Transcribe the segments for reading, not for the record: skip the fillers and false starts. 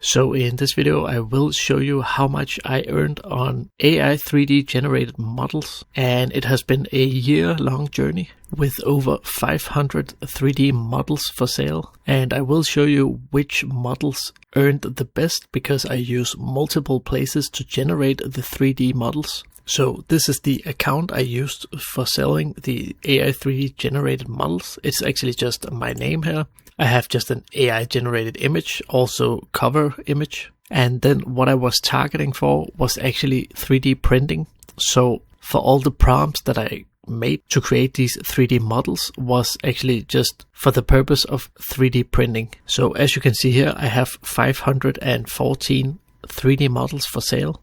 So in this video I will show you how much I earned on AI 3D generated models, and it has been a year-long journey with over 500 3D models for sale. And I will show you which models earned the best because I use multiple places to generate the 3D models. So this is the account I used for selling the AI 3D generated models. It's actually just my name here. I have just an AI generated image, also cover image. And then what I was targeting for was actually 3D printing. So for all the prompts that I made to create these 3D models was actually just for the purpose of 3D printing. So as you can see here, I have 514 3D models for sale.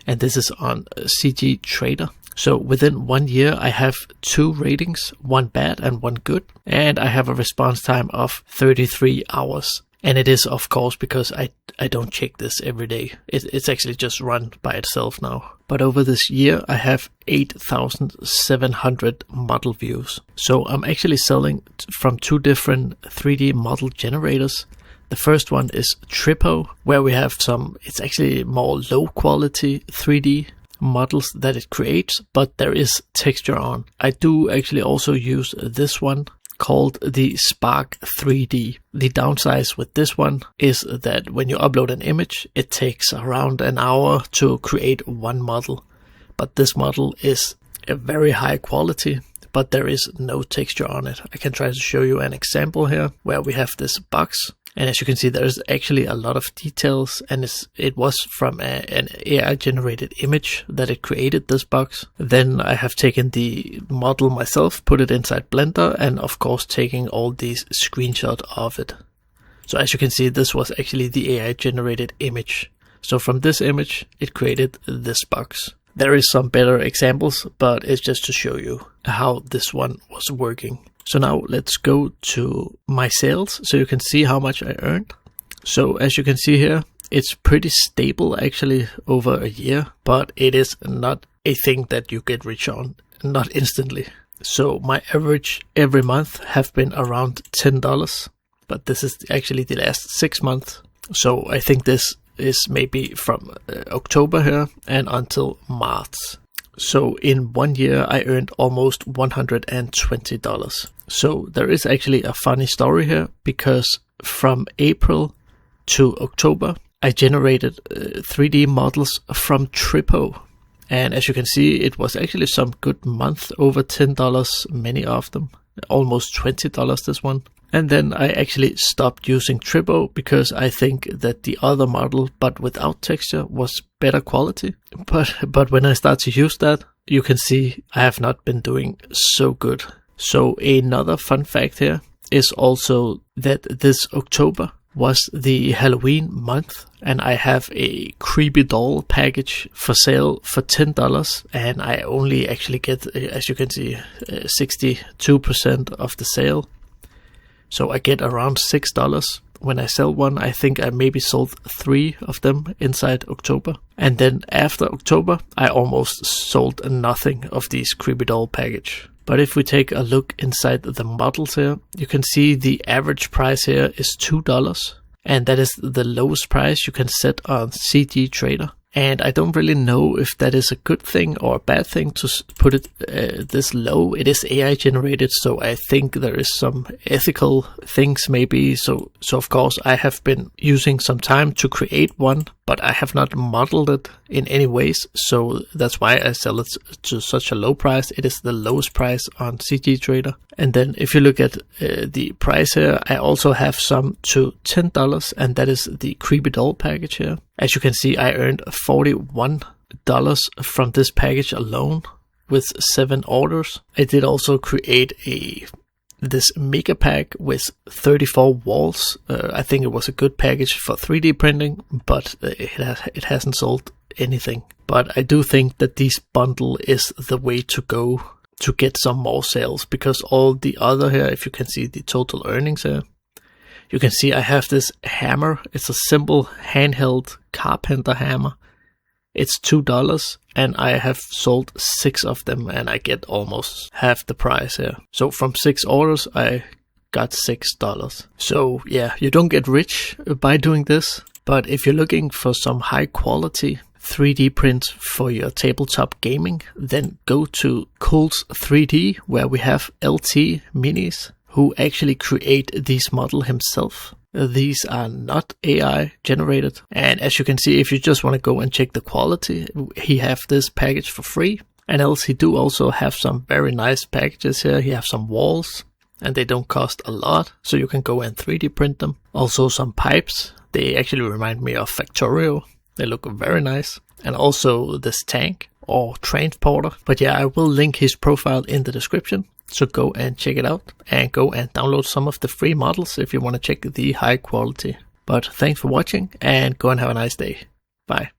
And this is on CG Trader. So within 1 year, I have 2 ratings, 1 bad and 1 good. And I have a response time of 33 hours. And it is, of course, because I don't check this every day. It's actually just run by itself now. But over this year, I have 8,700 model views. So I'm actually selling from 2 different 3D model generators. The first one is Tripo, where we have it's actually more low quality 3D models that it creates, but there is texture on. I do actually also use this one called the Spark 3D. The downside with this one is that when you upload an image, it takes around an hour to create one model. But this model is a very high quality, but there is no texture on it. I can try to show you an example here where we have this box. And as you can see, there's actually a lot of details, and it was from an AI generated image that it created this box. Then I have taken the model myself, put it inside Blender, and of course taking all these screenshots of it. So as you can see, this was actually the AI generated image. So from this image, it created this box. There is some better examples, but it's just to show you how this one was working. So now let's go to my sales so you can see how much I earned. So as you can see here, it's pretty stable actually over a year, but it is not a thing that you get rich on, not instantly. So my average every month have been around $10, but this is actually the last 6 months. So I think this is maybe from October here and until March. So in 1 year, I earned almost $120. So there is actually a funny story here, because from April to October, I generated 3D models from Tripo. And as you can see, it was actually some good month, over $10, many of them, almost $20 this one. And then I actually stopped using Tripo because I think that the other model, but without texture, was better quality. But when I start to use that, you can see I have not been doing so good. So another fun fact here is also that this October was the Halloween month, and I have a creepy doll package for sale for $10, and I only actually get, as you can see, 62% of the sale. So I get around $6 when I sell one. I think I maybe sold 3 of them inside October. And then after October, I almost sold nothing of these creepy doll package. But if we take a look inside the models here, you can see the average price here is $2. And that is the lowest price you can set on CG Trader. And I don't really know if that is a good thing or a bad thing to put it this low. It is AI generated, so I think there is some ethical things maybe. So of course I have been using some time to create one, but I have not modeled it in any ways. So that's why I sell it to such a low price. It is the lowest price on CG Trader. And then if you look at the price here, I also have some to $10, and that is the creepy doll package here. As you can see, I earned $41 from this package alone with 7 orders. I did also create this mega pack with 34 walls. I think it was a good package for 3D printing, but it hasn't sold anything. But I do think that this bundle is the way to go to get some more sales, because all the other here, if you can see the total earnings here, you can see I have this hammer. It's a simple handheld carpenter hammer. It's $2, and I have sold 6 of them, and I get almost half the price here. So from 6 orders, I got $6. So yeah, you don't get rich by doing this. But if you're looking for some high quality 3D print for your tabletop gaming, then go to Kulz 3D, where we have LT Minis, who actually create these models himself. These are not AI generated. And as you can see, if you just want to go and check the quality, he have this package for free. And else he do also have some very nice packages here. He have some walls, and they don't cost a lot, so you can go and 3D print them. Also some pipes. They actually remind me of Factorio. They look very nice. And also this tank or transporter. But yeah, I will link his profile in the description. So go and check it out and go and download some of the free models if you want to check the high quality. But thanks for watching and go and have a nice day. Bye.